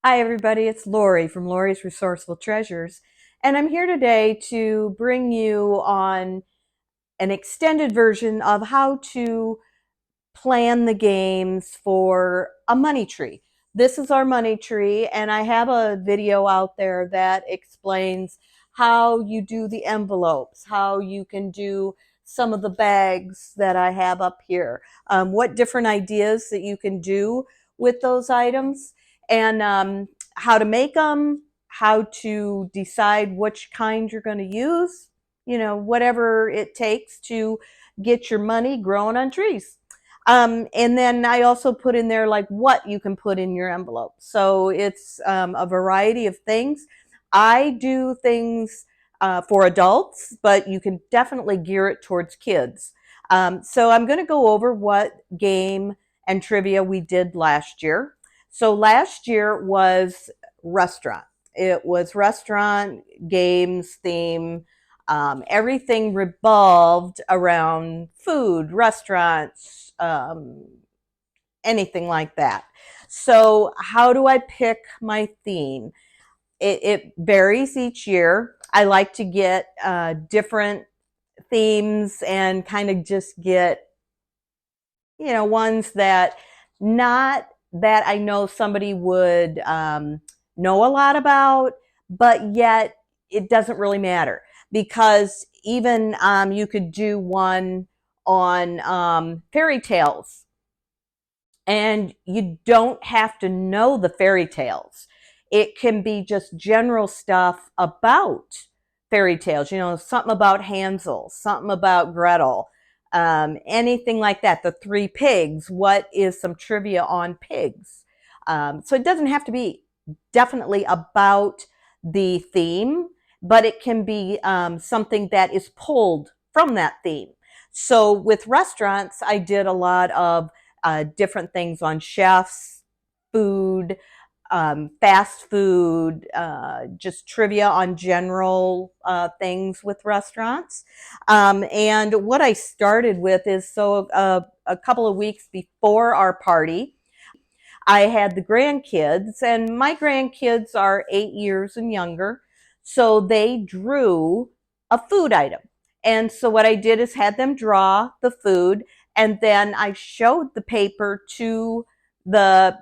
Hi, everybody. It's Lori from Lori's Resourceful Treasures, and I'm here today to bring you on an extended version of how to plan the games for a money tree. This is our money tree, and I have a video out there that explains how you do the envelopes, how you can do some of the bags that I have up here, what different ideas that you can do with those items, and how to make them, how to decide which kind you're going to use, whatever it takes to get your money growing on trees. And then I also put in there like what you can put in your envelope. So it's a variety of things. I do things for adults, but you can definitely gear it towards kids. So I'm going to go over what game and trivia we did last year. So last year was restaurant. It was restaurant games theme. Everything revolved around food, restaurants, anything like that. So, how do I pick my theme? It varies each year. I like to get different themes and kind of just get, ones that not that I know somebody would know a lot about, but yet it doesn't really matter because even you could do one on fairy tales, and you don't have to know the fairy tales. It can be just general stuff about fairy tales, something about Hansel, something about Gretel, anything like that. The Three Pigs, what is some trivia on pigs? So it doesn't have to be definitely about the theme, but it can be something that is pulled from that theme. So with restaurants, I did a lot of different things on chefs, food, fast food, just trivia on general things with restaurants. And what I started with is a couple of weeks before our party, I had the grandkids, and my grandkids are 8 years and younger. So they drew a food item. And so what I did is had them draw the food, and then I showed the paper to their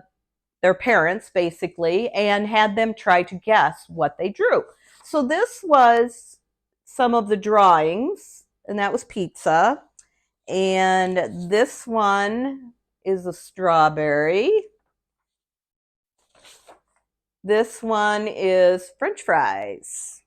parents basically and had them try to guess what they drew. So this was some of the drawings, and that was pizza. And this one is a strawberry. This one is French fries.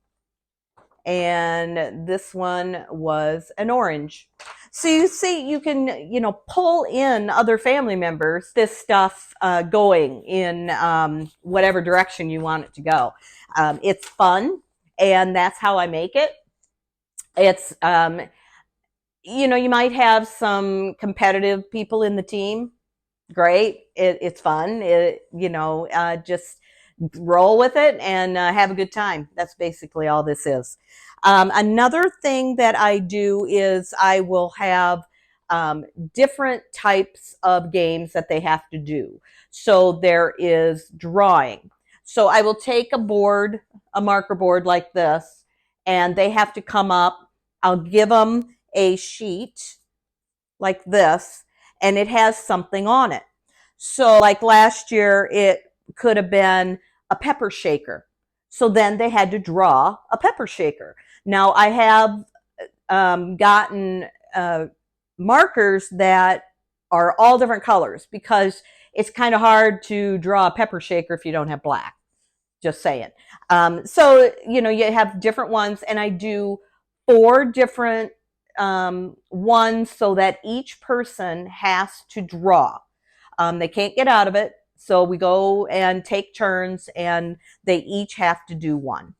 And this one was an orange. So you see, you can, pull in other family members, this stuff going in whatever direction you want it to go. It's fun, and that's how I make it. It's, you might have some competitive people in the team. Great. It's fun. Just roll with it and have a good time. That's basically all this is. Another thing that I do is I will have different types of games that they have to do. So there is drawing. So I will take a board, a marker board like this, and they have to come up. I'll give them a sheet like this, and it has something on it. So, like last year, it could have been a pepper shaker. So then they had to draw a pepper shaker. Now, I have gotten markers that are all different colors because it's kind of hard to draw a pepper shaker if you don't have black. Just saying. So, you have different ones, and I do 4 different ones so that each person has to draw. They can't get out of it. So we go and take turns, and they each have to do one,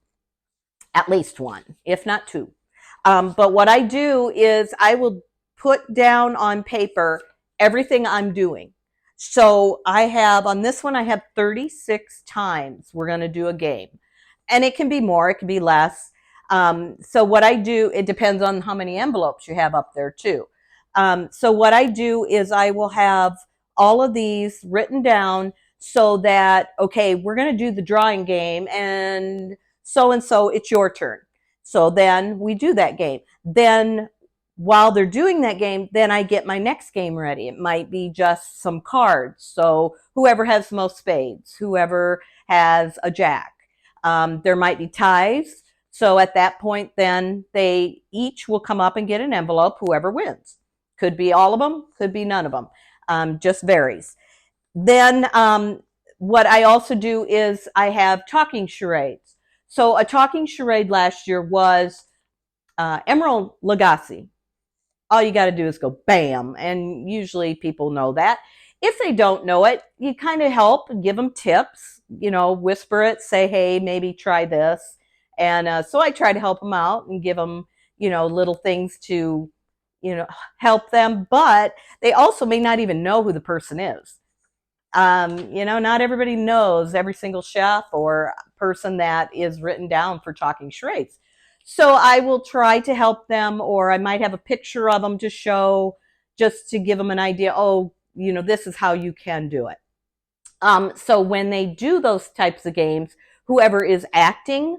at least one, if not 2. But what I do is I will put down on paper everything I'm doing. So I have, on this one, I have 36 times we're going to do a game. And it can be more, it can be less. So what I do, it depends on how many envelopes you have up there too. So what I do is I will have all of these written down so that, okay, we're going to do the drawing game, and so, it's your turn. So then we do that game. Then while they're doing that game, then I get my next game ready. It might be just some cards. So whoever has the most spades, whoever has a jack. There might be ties. So at that point, then they each will come up and get an envelope, whoever wins. Could be all of them, could be none of them. Just varies. Then what I also do is I have talking charades. So a talking charade last year was Emerald Lagasse. All you got to do is go bam, and usually people know that. If they don't know it, you kind of help and give them tips, whisper it, say, hey, maybe try this. And so I try to help them out and give them, little things to, help them. But they also may not even know who the person is. Not everybody knows every single chef or person that is written down for talking charades. So I will try to help them, or I might have a picture of them to show, just to give them an idea. Oh, this is how you can do it. So when they do those types of games, whoever is acting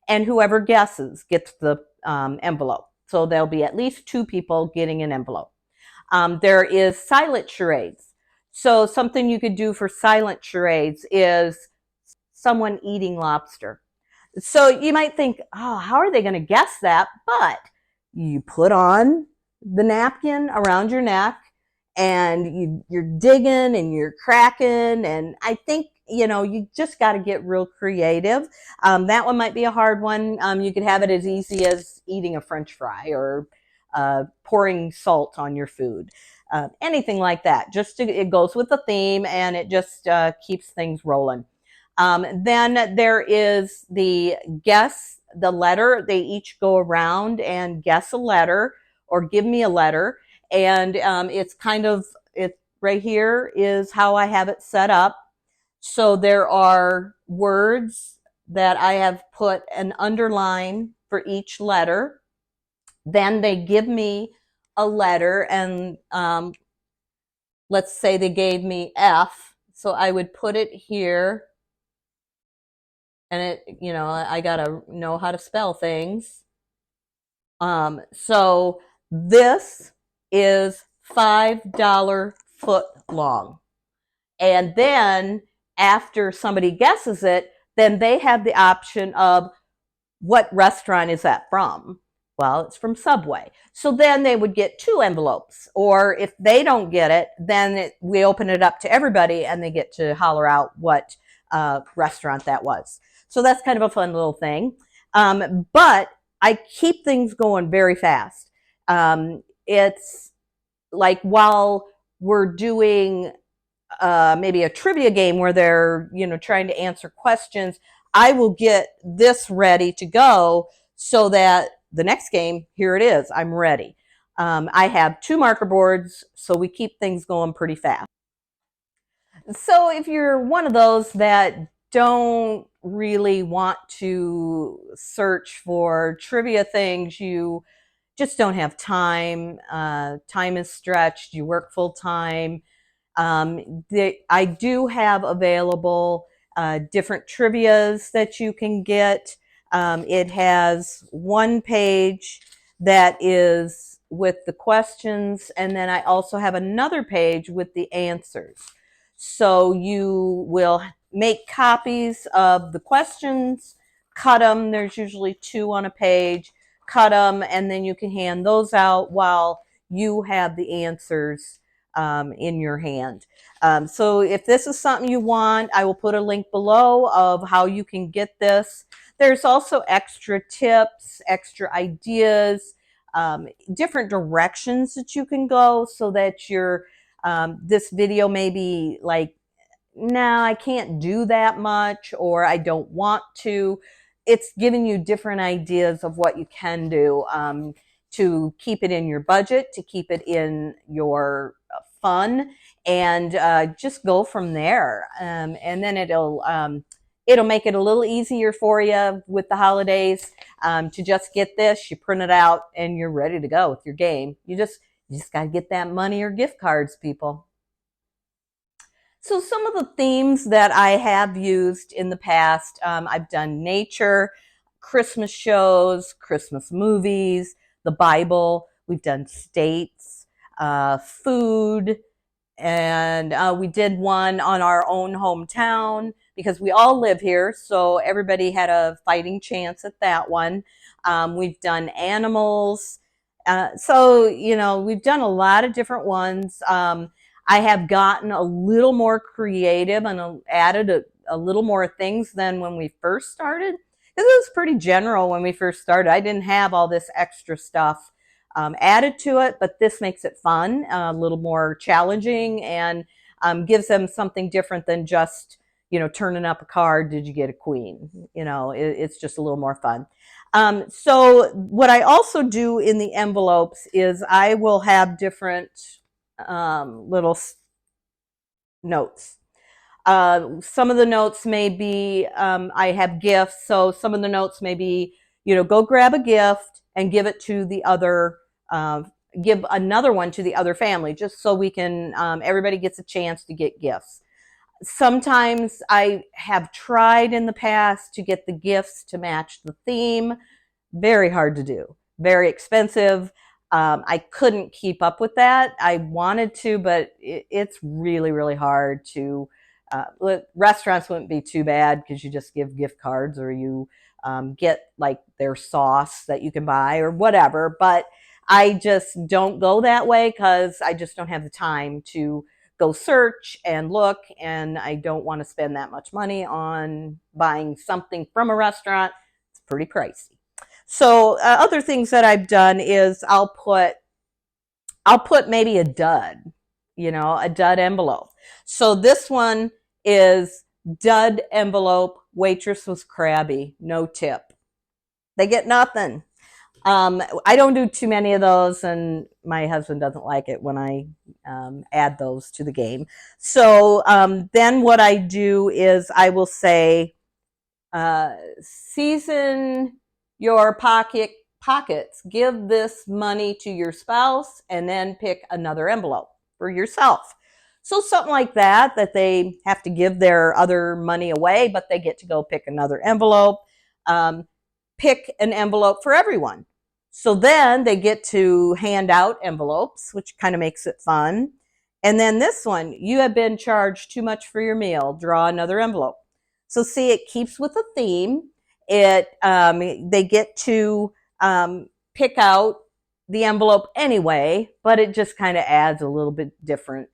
and whoever guesses gets the envelope. So there'll be at least 2 people getting an envelope. There is silent charades. So something you could do for silent charades is someone eating lobster. So you might think, oh, how are they going to guess that? But you put on the napkin around your neck, and you're digging and you're cracking. And I think, you just got to get real creative. That one might be a hard one. You could have it as easy as eating a French fry, or pouring salt on your food. Anything like that. It goes with the theme, and it just keeps things rolling. Then there is the guess the letter. They each go around and guess a letter, or give me a letter. And it's right here is how I have it set up. So there are words that I have put an underline for each letter. Then they give me a letter, and let's say they gave me F. So I would put it here, and I gotta know how to spell things. So this is $5 foot long. And then after somebody guesses it, then they have the option of, what restaurant is that from? Well, it's from Subway. So then they would get 2 envelopes. Or if they don't get it, then we open it up to everybody, and they get to holler out what restaurant that was. So that's kind of a fun little thing. But I keep things going very fast. It's like, while we're doing maybe a trivia game where they're, trying to answer questions, I will get this ready to go, so that the next game, here it is, I'm ready. I have 2 marker boards, so we keep things going pretty fast. So if you're one of those that don't really want to search for trivia things, you just don't have time, time is stretched, you work full time, I do have available different trivias that you can get. It has one page that is with the questions, and then I also have another page with the answers. So you will make copies of the questions, cut them. There's usually 2 on a page. Cut them, and then you can hand those out while you have the answers in your hand. So if this is something you want, I will put a link below of how you can get this. There's also extra tips, extra ideas, different directions that you can go, so that this video may be like, no, I can't do that much, or I don't want to. It's giving you different ideas of what you can do to keep it in your budget, to keep it in your fun, and just go from there. And then it'll make it a little easier for you with the holidays, to just get this, you print it out, and you're ready to go with your game. You just got to get that money or gift cards, people. So some of the themes that I have used in the past, I've done nature, Christmas shows, Christmas movies, the Bible. We've done states, food, and we did one on our own hometown because we all live here, so everybody had a fighting chance at that one. We've done animals. So, we've done a lot of different ones. I have gotten a little more creative and added a little more things than when we first started. Because it was pretty general when we first started. I didn't have all this extra stuff added to it, but this makes it fun, a little more challenging, and gives them something different than just turning up a card. Did you get a queen? It's just a little more fun. So what I also do in the envelopes is I will have different little notes. Some of the notes may be I have gifts, so some of the notes may be go grab a gift and give it to the other, give another one to the other family, just so we can everybody gets a chance to get gifts. Sometimes I have tried in the past to get the gifts to match the theme. Very hard to do, very expensive. I couldn't keep up with that. I wanted to, but it's really, really hard to. Restaurants wouldn't be too bad because you just give gift cards, or you get like their sauce that you can buy or whatever. But I just don't go that way because I just don't have the time to go search and look, and I don't want to spend that much money on buying something from a restaurant. It's pretty pricey. So other things that I've done is I'll put maybe a dud, a dud envelope. So this one is dud envelope. Waitress was crabby, no tip. They get nothing. I don't do too many of those, and my husband doesn't like it when I add those to the game. So then what I do is I will say, season your pockets. Give this money to your spouse, and then pick another envelope for yourself. So something like that they have to give their other money away, but they get to go pick another envelope. Pick an envelope for everyone. So then they get to hand out envelopes, which kind of makes it fun. And then this one, you have been charged too much for your meal. Draw another envelope. So see, it keeps with a theme. They get to pick out the envelope anyway, but it just kind of adds a little bit different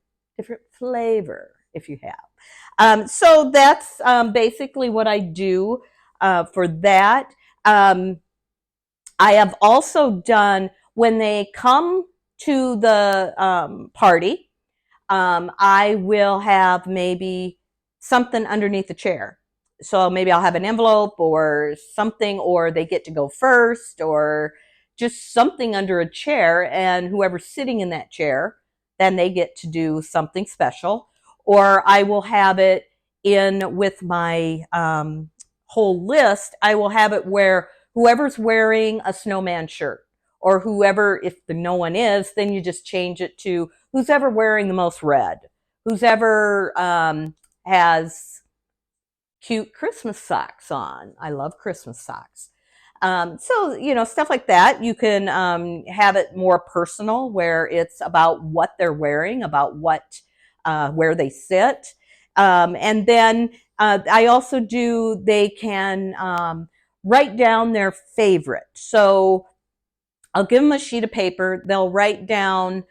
flavor if you have. So that's basically what I do for that. I have also done, when they come to the party, I will have maybe something underneath the chair. So maybe I'll have an envelope or something, or they get to go first, or just something under a chair, and whoever's sitting in that chair, then they get to do something special. Or I will have it in with my whole list. I will have it where whoever's wearing a snowman shirt, or whoever, if no one is, then you just change it to who's ever wearing the most red, who's ever has cute Christmas socks on. I love Christmas socks. So, stuff like that. You can have it more personal, where it's about what they're wearing, about where they sit. And then I also do, they can write down their favorite. So I'll give them a sheet of paper. They'll write down,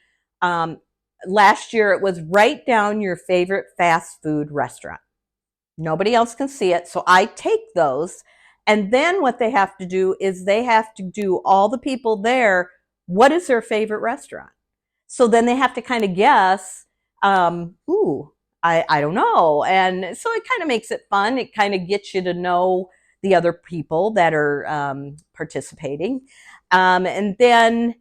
last year it was write down your favorite fast food restaurant. Nobody else can see it. So I take those. And then what they have to do is they have to do, all the people there, what is their favorite restaurant? So then they have to kind of guess, I don't know. And so it kind of makes it fun. It kind of gets you to know the other people that are participating. And then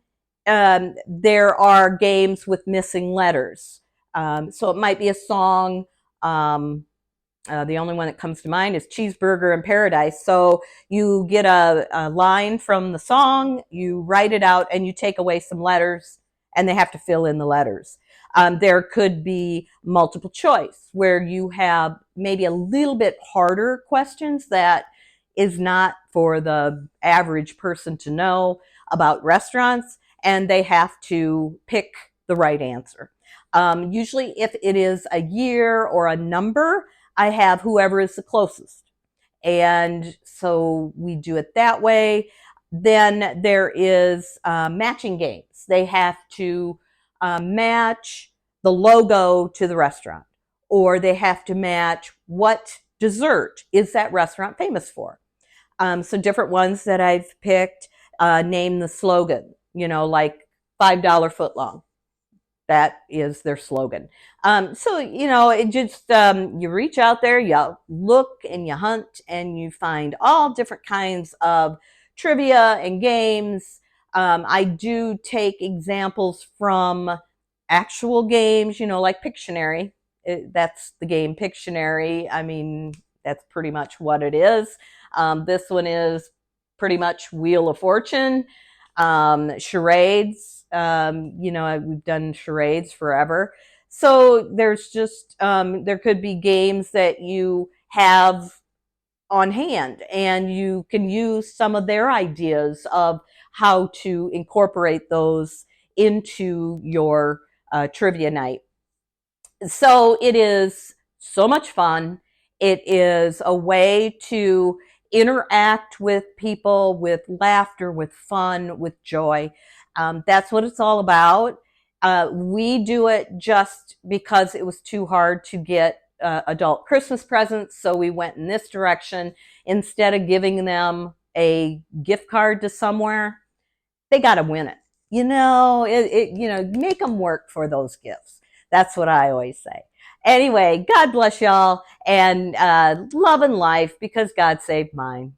there are games with missing letters. So it might be a song. The only one that comes to mind is Cheeseburger in Paradise. So you get a line from the song, you write it out, and you take away some letters, and they have to fill in the letters. There could be multiple choice where you have maybe a little bit harder questions that is not for the average person to know about restaurants, and they have to pick the right answer. Usually, if it is a year or a number, I have whoever is the closest. And so we do it that way. Then there is matching games. They have to match the logo to the restaurant, or they have to match what dessert is that restaurant famous for. So different ones that I've picked name the slogan, like $5 foot long. That is their slogan. So, it just, you reach out there, you look and you hunt and you find all different kinds of trivia and games. I do take examples from actual games, like Pictionary. That's the game Pictionary. I mean, that's pretty much what it is. This one is pretty much Wheel of Fortune, charades. We've done charades forever. So there's just, there could be games that you have on hand and you can use some of their ideas of how to incorporate those into your trivia night. So it is so much fun. It is a way to interact with people with laughter, with fun, with joy. That's what it's all about. We do it just because it was too hard to get adult Christmas presents, so we went in this direction. Instead of giving them a gift card to somewhere, they got to win it. Make them work for those gifts. That's what I always say. Anyway, God bless y'all, and love and life, because God saved mine.